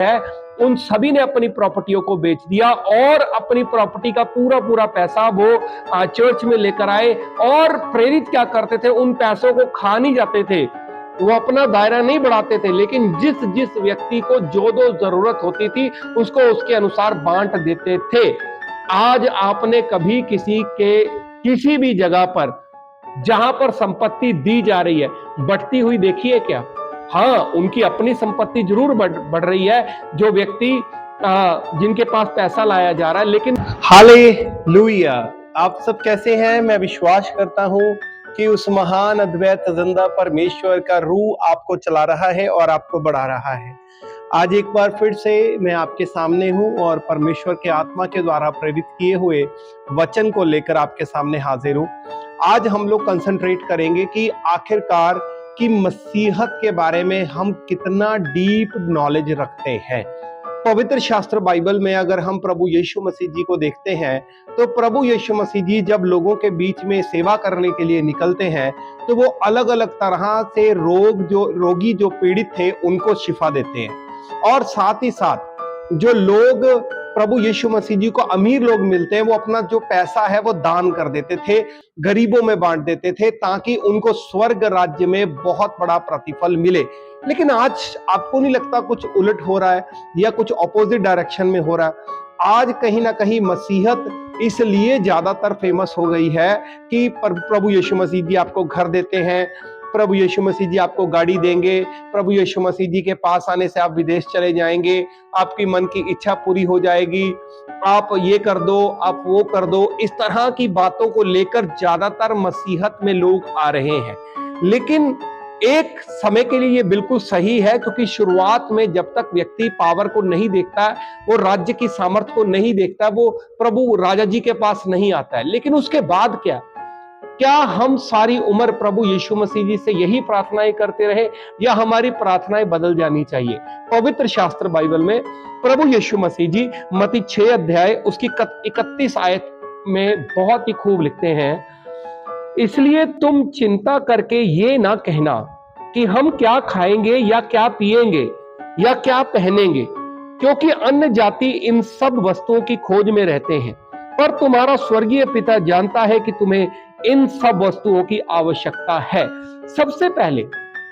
है, उन सभी ने अपनी प्रॉपर्टियों को बेच दिया और अपनी प्रॉपर्टी का पूरा पूरा पैसा वो चर्च में लेकर आए। और प्रेरित क्या करते थे, उन पैसों को खा नहीं जाते थे, वो अपना दायरा नहीं बढ़ाते थे, लेकिन जिस जिस व्यक्ति को जो जरूरत होती थी उसको उसके अनुसार बांट देते थे। आज आपने कभी किसी भी जगह पर जहां पर संपत्ति दी जा रही है बढ़ती हुई देखी है क्या? हाँ, उनकी अपनी संपत्ति जरूर बढ़ रही है, जो व्यक्ति जिनके पास पैसा लाया जा रहा है, लेकिन हालेलुया। आप सब कैसे हैं? मैं विश्वास करता हूं कि उस महान अद्वैत जिंदा परमेश्वर का रूह आपको चला रहा है और आपको बढ़ा रहा है। आज एक बार फिर से मैं आपके सामने हूं और परमेश्वर के आत्मा के द्वारा प्रेरित किए हुए वचन को लेकर आपके सामने हाजिर हूं। आज हम लोग कंसंट्रेट करेंगे कि आखिरकार की मसीहत के बारे में हम कितना डीप नॉलेज रखते हैं। पवित्र शास्त्र बाइबल में अगर हम प्रभु यीशु मसीह जी को देखते हैं तो प्रभु यीशु मसीह जी जब लोगों के बीच में सेवा करने के लिए निकलते हैं तो वो अलग अलग तरह से रोगी जो पीड़ित थे उनको शिफा देते हैं। और साथ ही साथ जो लोग प्रभु यीशु मसीह जी को अमीर लोग मिलते हैं वो अपना जो पैसा है वो दान कर देते थे, गरीबों में बांट देते थे, ताकि उनको स्वर्ग राज्य में बहुत बड़ा प्रतिफल मिले। लेकिन आज आपको नहीं लगता कुछ उलट हो रहा है या कुछ ऑपोजिट डायरेक्शन में हो रहा है? आज कहीं ना कहीं मसीहत इसलिए ज्यादातर फेमस हो गई है कि प्रभु यीशु मसीह जी आपको घर देते हैं, प्रभु यीशु मसीह जी आपको गाड़ी देंगे, प्रभु यीशु मसीह जी के पास आने से आप विदेश चले जाएंगे, आपकी मन की इच्छा पूरी हो जाएगी, आप ये कर दो, आप वो कर दो। इस तरह की बातों को लेकर ज्यादातर मसीहत में लोग आ रहे हैं। लेकिन एक समय के लिए ये बिल्कुल सही है, क्योंकि शुरुआत में जब तक व्यक्ति पावर को नहीं देखता, वो राज्य की सामर्थ्य को नहीं देखता, वो प्रभु राजा जी के पास नहीं आता है। लेकिन उसके बाद क्या हम सारी उम्र प्रभु यीशु मसीह जी से यही प्रार्थनाएं करते रहे या हमारी प्रार्थनाएं बदल जानी चाहिए? पवित्र शास्त्र बाइबल में प्रभु यीशु मसीह जी मत्ती 6 अध्याय उसकी 31 आयत में बहुत ही खूब लिखते हैं, इसलिए तुम चिंता करके ये ना कहना कि हम क्या खाएंगे या क्या पिएंगे या क्या पहनेंगे, क्योंकि अन्य जाति इन सब वस्तुओं की खोज में रहते हैं, पर तुम्हारा स्वर्गीय पिता जानता है कि तुम्हें इन सब वस्तुओं की आवश्यकता है। सबसे पहले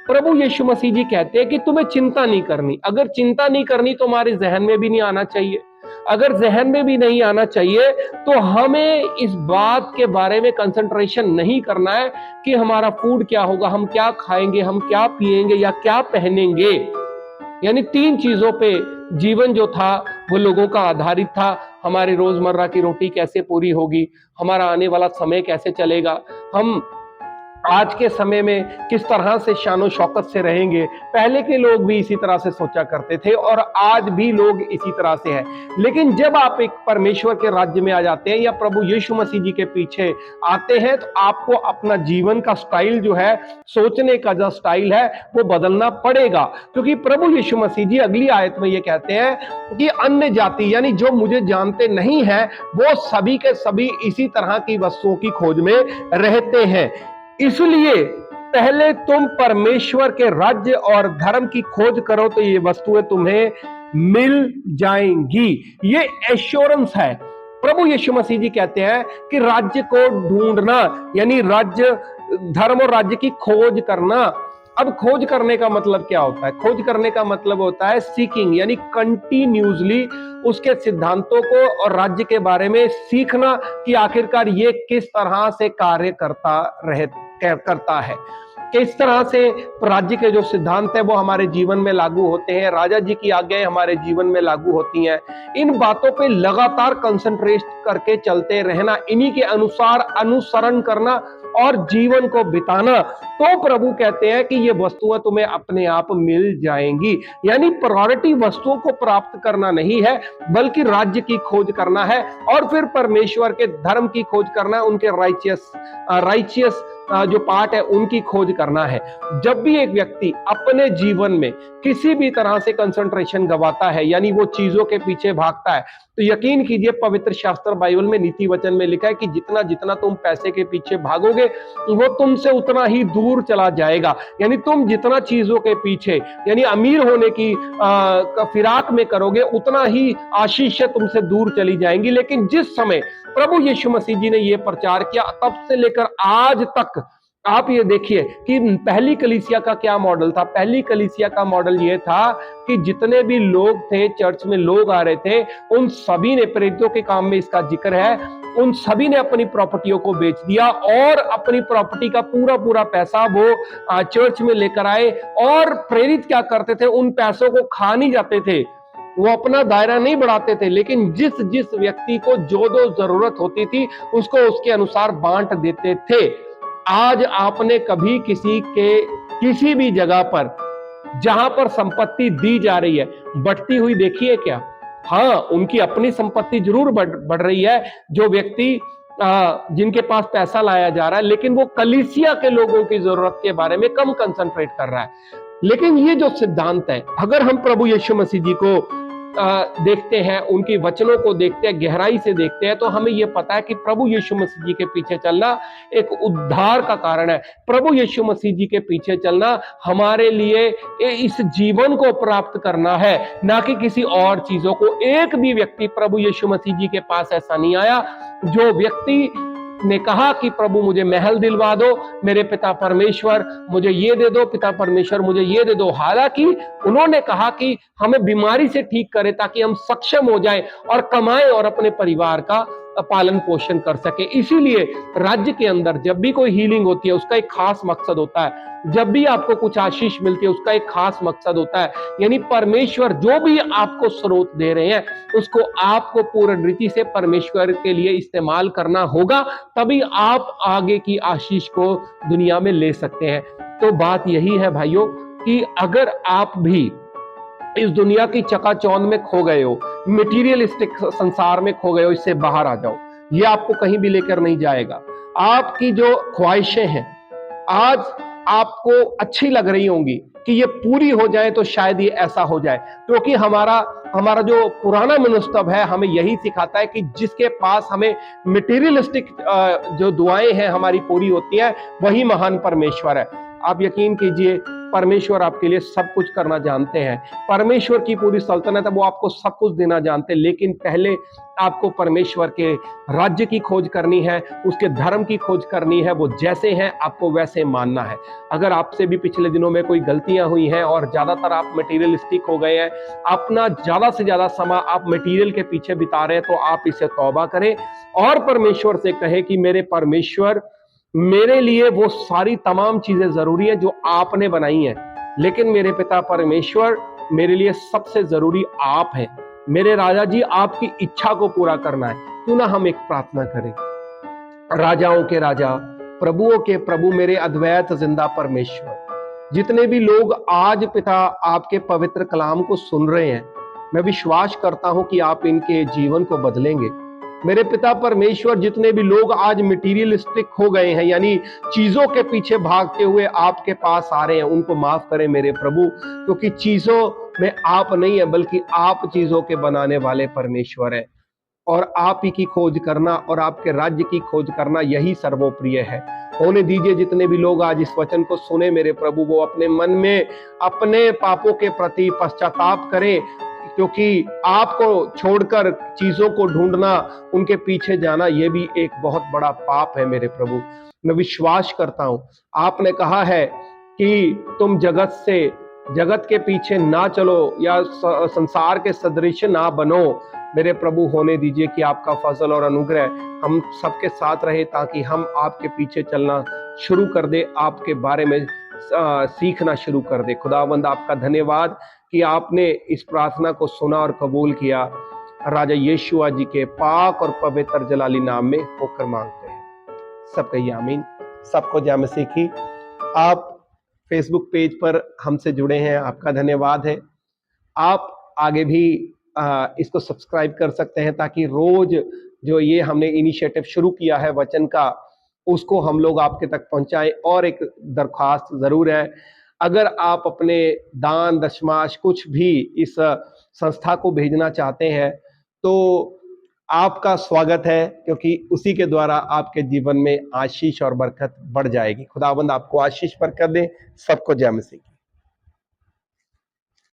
प्रभु यीशु मसीह जी कहते हैं कि तुम्हें चिंता नहीं करनी। अगर चिंता नहीं करनी तो हमारे जहन में भी नहीं आना चाहिए। अगर जहन में भी नहीं आना चाहिए तो हमें इस बात के बारे में कंसंट्रेशन नहीं करना है कि हमारा फूड क्या होगा, हम क्या खाएंगे, हम क्या पिएंगे या क्या पहनेंगे। यानी 3 चीजों पे जीवन जो था वो लोगों का आधारित था। हमारी रोजमर्रा की रोटी कैसे पूरी होगी, हमारा आने वाला समय कैसे चलेगा, हम आज के समय में किस तरह से शानो शौकत से रहेंगे। पहले के लोग भी इसी तरह से सोचा करते थे और आज भी लोग इसी तरह से हैं। लेकिन जब आप एक परमेश्वर के राज्य में आ जाते हैं या प्रभु यीशु मसीह जी के पीछे आते हैं तो आपको अपना जीवन का स्टाइल जो है, सोचने का जो स्टाइल है वो बदलना पड़ेगा। क्योंकि प्रभु यीशु मसीह जी अगली आयत में ये कहते हैं कि अन्य जाति यानी जो मुझे जानते नहीं है वो सभी के सभी इसी तरह की वस्तुओं की खोज में रहते हैं। इसलिए पहले तुम परमेश्वर के राज्य और धर्म की खोज करो तो ये वस्तुएं तुम्हें मिल जाएंगी। ये एश्योरेंस है। प्रभु यीशु मसीह जी कहते हैं कि राज्य को ढूंढना यानी राज्य, धर्म और राज्य की खोज करना। अब खोज करने का मतलब क्या होता है? खोज करने का मतलब होता है सीकिंग, यानी कंटिन्यूसली उसके सिद्धांतों को और राज्य के बारे में सीखना कि आखिरकार ये किस तरह से कार्य करता है, किस तरह से राज्य के जो सिद्धांत है वो हमारे जीवन में लागू होते हैं, राजा जी की आज्ञाएं हमारे जीवन में लागू होती हैं। इन बातों पे लगातार कंसंट्रेट करके चलते रहना, इन्हीं के अनुसार अनुसरण करना और जीवन को बिताना, तो प्रभु कहते हैं कि ये वस्तुएं तुम्हें अपने आप मिल जाएंगी। यानी प्रायोरिटी वस्तुओं को प्राप्त करना नहीं है बल्कि राज्य की खोज करना है और फिर परमेश्वर के धर्म की खोज करना है, उनके राइचियस जो पार्ट है उनकी खोज करना है। जब भी एक व्यक्ति अपने जीवन में किसी भी तरह से कंसंट्रेशन गवाता है यानी वो चीजों के पीछे भागता है, तो यकीन कीजिए पवित्र शास्त्र बाइबल में नीति वचन में लिखा है कि जितना जितना तुम पैसे के पीछे भागोगे करोगे वो तुमसे उतना ही दूर चला जाएगा। यानी तुम जितना चीजों के पीछे यानी अमीर होने की फिराक में करोगे उतना ही आशीष तुमसे दूर चली जाएंगी। लेकिन जिस समय प्रभु यीशु मसीह जी ने यह प्रचार किया तब से लेकर आज तक आप ये देखिए कि पहली कलीसिया का क्या मॉडल था। पहली कलीसिया का मॉडल ये था कि जितने भी लोग थे, चर्च में लोग आ रहे थे, उन सभी ने, प्रेरितों के काम में इसका जिक्र है, उन सभी ने अपनी प्रॉपर्टियों को बेच दिया और अपनी प्रॉपर्टी का पूरा पूरा पैसा वो चर्च में लेकर आए। और प्रेरित क्या करते थे, उन पैसों को खा नहीं जाते थे, वो अपना दायरा नहीं बढ़ाते थे, लेकिन जिस जिस व्यक्ति को जो जो जरूरत होती थी उसको उसके अनुसार बांट देते थे। आज आपने कभी किसी के किसी भी जगह पर जहां पर संपत्ति दी जा रही है बढ़ती हुई देखी है क्या? हाँ, उनकी अपनी संपत्ति जरूर बढ़ रही है, जो व्यक्ति जिनके पास पैसा लाया जा रहा है, लेकिन वो कलीसिया के लोगों की जरूरत के बारे में कम कंसंट्रेट कर रहा है। लेकिन ये जो सिद्धांत है, अगर हम प्रभु यीशु मसीह जी को देखते हैं, उनकी वचनों को देखते हैं, गहराई से देखते हैं, तो हमें यह पता है कि प्रभु यीशु मसीह जी के पीछे चलना एक उद्धार का कारण है। प्रभु यीशु मसीह जी के पीछे चलना हमारे लिए इस जीवन को प्राप्त करना है, ना कि किसी और चीजों को। एक भी व्यक्ति प्रभु यीशु मसीह जी के पास ऐसा नहीं आया जो व्यक्ति ने कहा कि प्रभु मुझे महल दिलवा दो, मेरे पिता परमेश्वर मुझे ये दे दो, पिता परमेश्वर मुझे ये दे दो। हालांकि उन्होंने कहा कि हमें बीमारी से ठीक करे ताकि हम सक्षम हो जाएं और कमाएं और अपने परिवार का पालन पोषण कर सके। इसीलिए राज्य के अंदर जब भी कोई हीलिंग होती है उसका एक खास मकसद होता है, जब भी आपको कुछ आशीष मिलती है उसका एक खास मकसद होता है। यानी परमेश्वर जो भी आपको स्रोत दे रहे हैं उसको आपको पूर्ण रीति से परमेश्वर के लिए इस्तेमाल करना होगा, तभी आप आगे की आशीष को दुनिया में ले सकते हैं। तो बात यही है भाइयों कि अगर आप भी इस दुनिया की चकाचौंध में खो गए हो, मटेरियलिस्टिक संसार में खो गए हो, इससे बाहर आ जाओ। ये आपको कहीं भी लेकर नहीं जाएगा। आपकी जो ख्वाहिशें हैं आज आपको अच्छी लग रही होंगी कि ये पूरी हो जाए तो शायद ये ऐसा हो जाए, क्योंकि हमारा जो पुराना मनस्तब है हमें यही सिखाता है कि जिसके पास हमें मटेरियलिस्टिक जो दुआएं हैं हमारी पूरी होती हैं, वही महान परमेश्वर है। आप यकीन कीजिए, परमेश्वर आपके लिए सब कुछ करना जानते हैं। परमेश्वर की पूरी सल्तनत है, वो आपको सब कुछ देना जानते हैं, लेकिन पहले आपको परमेश्वर के राज्य की खोज करनी है, उसके धर्म की खोज करनी है। वो जैसे हैं आपको वैसे मानना है। अगर आपसे भी पिछले दिनों में कोई गलतियां हुई हैं और ज्यादातर आप मटेरियलिस्टिक हो गए हैं, अपना ज्यादा से ज्यादा समय आप मटेरियल के पीछे बिता रहे हैं, तो आप इसे तौबा करें और परमेश्वर से कहें कि मेरे परमेश्वर, मेरे लिए वो सारी तमाम चीजें जरूरी है जो आपने बनाई हैं, लेकिन मेरे पिता परमेश्वर, मेरे लिए सबसे जरूरी आप हैं। मेरे राजा जी, आपकी इच्छा को पूरा करना है। क्यों ना हम एक प्रार्थना करें। राजाओं के राजा, प्रभुओं के प्रभु, मेरे अद्वैत जिंदा परमेश्वर, जितने भी लोग आज पिता आपके पवित्र कलाम को सुन रहे हैं, मैं विश्वास करता हूं कि आप इनके जीवन को बदलेंगे। मेरे पिता परमेश्वर, जितने भी लोग आज मटीरियलिस्टिक हो गए हैं, यानी चीजों के पीछे भागते हुए आपके पास आ रहे हैं, उनको माफ करें मेरे प्रभु, क्योंकि चीजों में आप नहीं है बल्कि आप चीजों के बनाने वाले परमेश्वर हैं। और आप ही की खोज करना और आपके राज्य की खोज करना यही सर्वोप्रिय है। होने दीजिए जितने भी लोग आज इस वचन को सुने मेरे प्रभु, वो अपने मन में अपने पापों के प्रति पश्चाताप करें, क्योंकि आपको छोड़कर चीजों को ढूंढना, उनके पीछे जाना, यह भी एक बहुत बड़ा पाप है मेरे प्रभु। मैं विश्वास करता हूं, आपने कहा है कि तुम जगत के पीछे ना चलो या संसार के सदृश ना बनो। मेरे प्रभु, होने दीजिए कि आपका फजल और अनुग्रह हम सबके साथ रहे, ताकि हम आपके पीछे चलना शुरू कर दे, आपके बारे में सीखना शुरू कर दे। खुदावंद, आपका धन्यवाद कि आपने इस प्रार्थना को सुना और कबूल किया। राजा यीशुआ जी के पाक और पवित्र जलाली नाम में होकर मांगते हैं। सब कहिए आमीन। सबको जय मसीह की। आप फेसबुक पेज पर हमसे जुड़े हैं, आपका धन्यवाद है। आप आगे भी इसको सब्सक्राइब कर सकते हैं, ताकि रोज जो ये हमने इनिशिएटिव शुरू किया है वचन का, उसको हम लोग आपके तक पहुंचाएं। और एक दरख्वास्त जरूर है, अगर आप अपने दान दशमाश कुछ भी इस संस्था को भेजना चाहते हैं, तो आपका स्वागत है, क्योंकि उसी के द्वारा आपके जीवन में आशीष और बरकत बढ़ जाएगी। खुदावंद आपको आशीष बरकत दे। सबको जय मसीह।